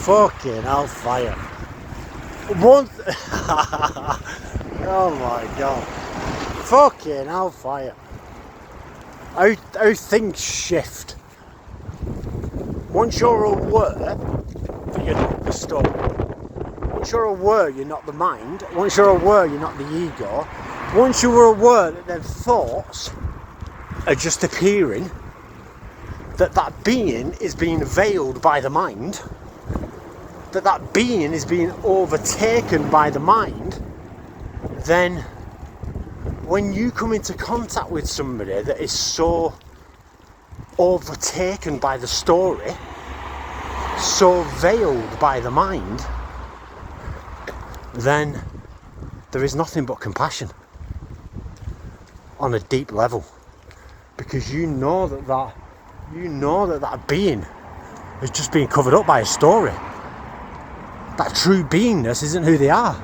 Fucking hellfire. One. Oh my god. Fucking hellfire. How things shift. Once you're aware that you're not the story, once you're aware you're not the mind, once you're aware you're not the ego, once you were aware that their thoughts are just appearing, that being is being veiled by the mind, that being is being overtaken by the mind, then when you come into contact with somebody that is so overtaken by the story, so veiled by the mind, then there is nothing but compassion on a deep level, because you know that being is just being covered up by a story. That true beingness isn't who they are.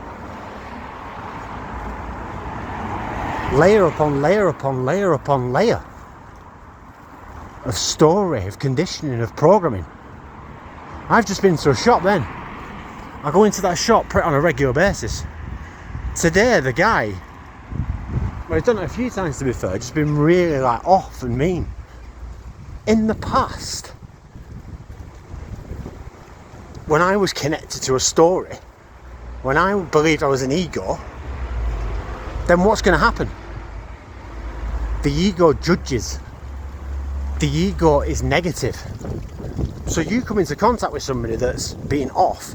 Layer upon layer upon layer upon layer of story, of conditioning, of programming. I've just been to a shop then. I go into that shop on a regular basis. Today the guy, well, I've done it a few times to be fair, just been really like off and mean. In the past, when I was connected to a story, when I believed I was an ego, then what's going to happen? The ego judges. The ego is negative. So you come into contact with somebody that's being off,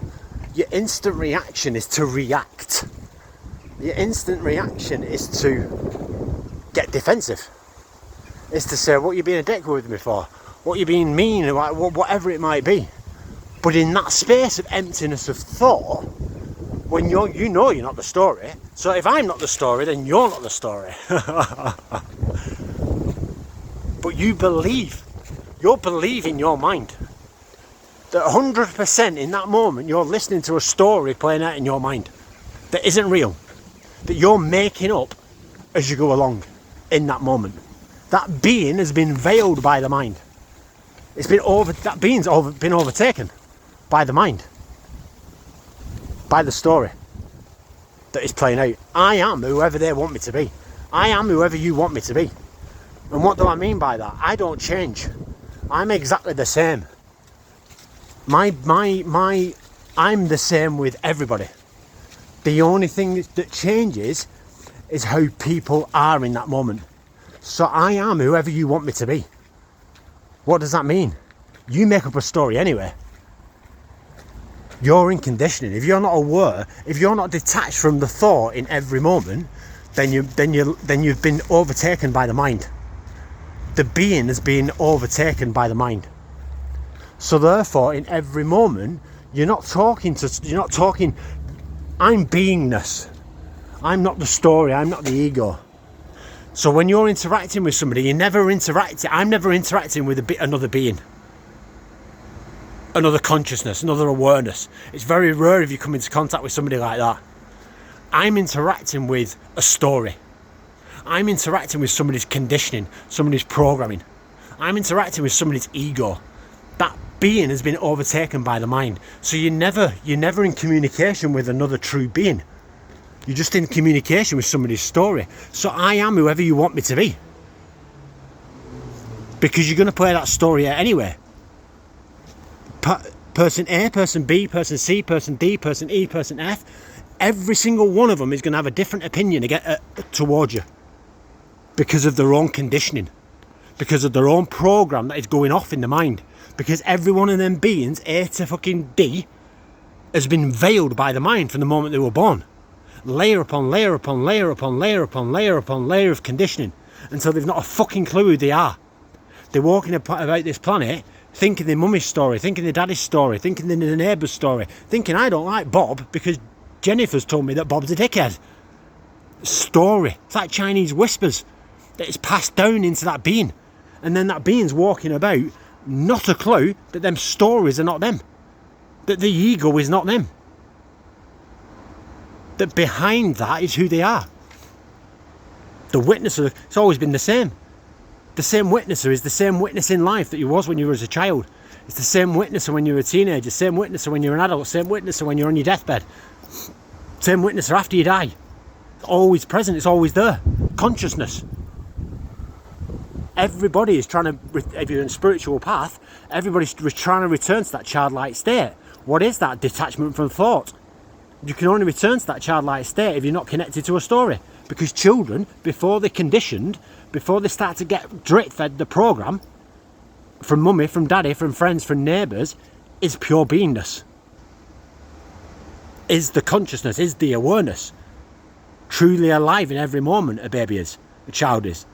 your instant reaction is to react. Your instant reaction is to get defensive. It's to say, what you being a dick with me for? What you being mean, or whatever it might be. But in that space of emptiness of thought, when you know you're not the story, so if I'm not the story, then you're not the story. But you believe in your mind that 100% in that moment you're listening to a story playing out in your mind that isn't real, that you're making up as you go along in that moment. That being has been veiled by the mind. That being's been overtaken by the mind, by the story that is playing out. I am whoever they want me to be. I am whoever you want me to be. And what do I mean by that? I don't change. I'm exactly the same. I'm the same with everybody. The only thing that changes is how people are in that moment. So I am whoever you want me to be. What does that mean? You make up a story anyway. You're in conditioning. If you're not aware, if you're not detached from the thought in every moment, then you've been overtaken by the mind. The being has been overtaken by the mind. So therefore, in every moment, you're not talking. I'm beingness. I'm not the story. I'm not the ego. So when you're interacting with somebody, I'm never interacting with another being, another consciousness, another awareness. It's very rare if you come into contact with somebody like that. I'm interacting with a story. I'm interacting with somebody's conditioning, somebody's programming. I'm interacting with somebody's ego. That being has been overtaken by the mind. So you're never in communication with another true being. You're just in communication with somebody's story. So I am whoever you want me to be. Because you're going to play that story out anyway. Person A, person B, person C, person D, person E, person F. Every single one of them is going to have a different opinion towards you. Because of their own conditioning. Because of their own program that is going off in the mind. Because every one of them beings, A to fucking D, has been veiled by the mind from the moment they were born. Layer upon layer upon layer upon layer upon layer upon layer of conditioning until they've not a fucking clue who they are. They're walking about this planet thinking their mummy's story, thinking their daddy's story, thinking their neighbour's story, thinking I don't like Bob because Jennifer's told me that Bob's a dickhead. Story. It's like Chinese whispers that is passed down into that being. And then that being's walking about, not a clue that them stories are not them. That the ego is not them. That behind that is who they are. The witness of it's always been the same. The same witnesser is the same witness in life that you was when you were as a child. It's the same witnesser when you're a teenager, same witnesser when you're an adult, same witnesser when you're on your deathbed, same witnesser after you die. It's always present, it's always there. Consciousness. Everybody is trying to, if you're in a spiritual path, everybody's trying to return to that childlike state. What is that? Detachment from thought. You can only return to that childlike state if you're not connected to a story. Because children, before they're conditioned, before they start to get drip fed the program, from mummy, from daddy, from friends, from neighbours, is pure beingness. Is the consciousness, is the awareness. Truly alive in every moment a baby is, a child is.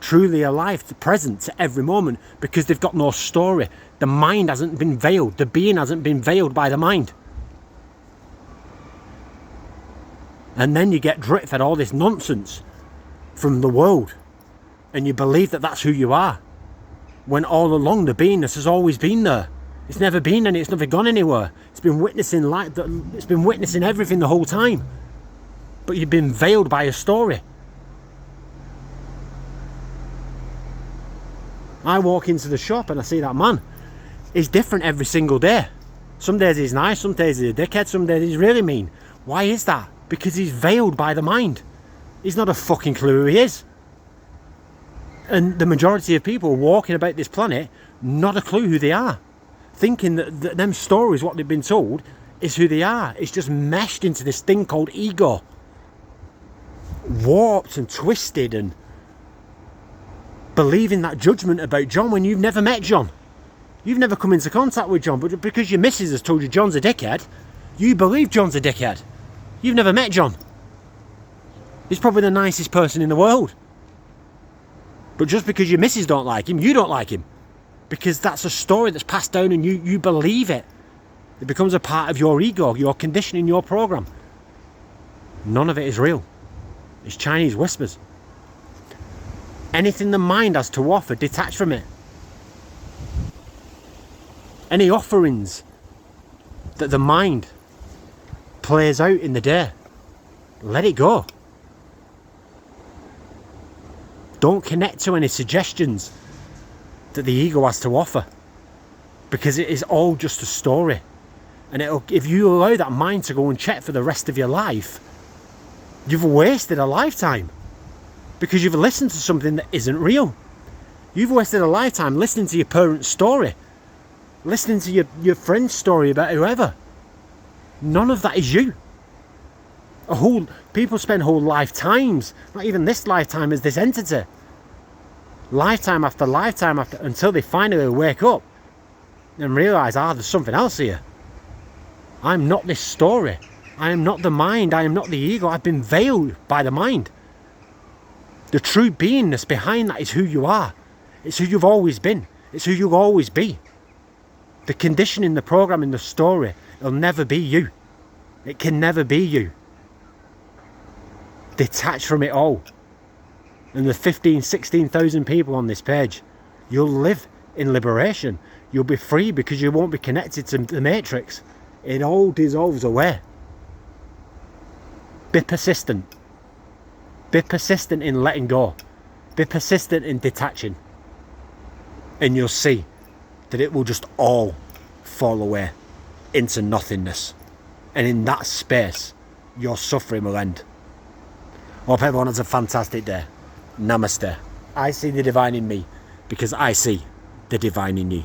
Truly alive, present to every moment, because they've got no story. The mind hasn't been veiled. The being hasn't been veiled by the mind. And then you get drip fed all this nonsense from the world. And you believe that that's who you are. When all along the beingness has always been there. It's never been any, it's never gone anywhere. It's been witnessing light, it's been witnessing everything the whole time. But you've been veiled by a story. I walk into the shop and I see that man. He's different every single day. Some days he's nice, some days he's a dickhead, some days he's really mean. Why is that? Because he's veiled by the mind. He's not a fucking clue who he is. And the majority of people walking about this planet, not a clue who they are. Thinking that them stories, what they've been told, is who they are. It's just meshed into this thing called ego. Warped and twisted and believing that judgment about John when you've never met John. You've never come into contact with John, but because your missus has told you John's a dickhead, you believe John's a dickhead. You've never met John. He's probably the nicest person in the world. But just because your missus don't like him, you don't like him. Because that's a story that's passed down and you believe it. It becomes a part of your ego, your conditioning, your program. None of it is real. It's Chinese whispers. Anything the mind has to offer, detach from it. Any offerings that the mind plays out in the day, let it go. Don't connect to any suggestions that the ego has to offer, because it is all just a story. And if you allow that mind to go and check for the rest of your life, you've wasted a lifetime, because you've listened to something that isn't real. You've wasted a lifetime listening to your parents' story, listening to your friend's story about whoever. None of that is you. People spend whole lifetimes, not even this lifetime, as this entity. Lifetime after lifetime after, until they finally wake up and realise, there's something else here. I'm not this story. I am not the mind. I am not the ego. I've been veiled by the mind. The true beingness behind that is who you are. It's who you've always been. It's who you'll always be. The conditioning, the programming, the story, it'll never be you. It can never be you. Detach from it all. And the 16,000 people on this page, you'll live in liberation. You'll be free because you won't be connected to the matrix. It all dissolves away. Be persistent. Be persistent in letting go. Be persistent in detaching. And you'll see that it will just all fall away into nothingness. And in that space, your suffering will end. Hope everyone has a fantastic day. Namaste. I see the divine in me because I see the divine in you.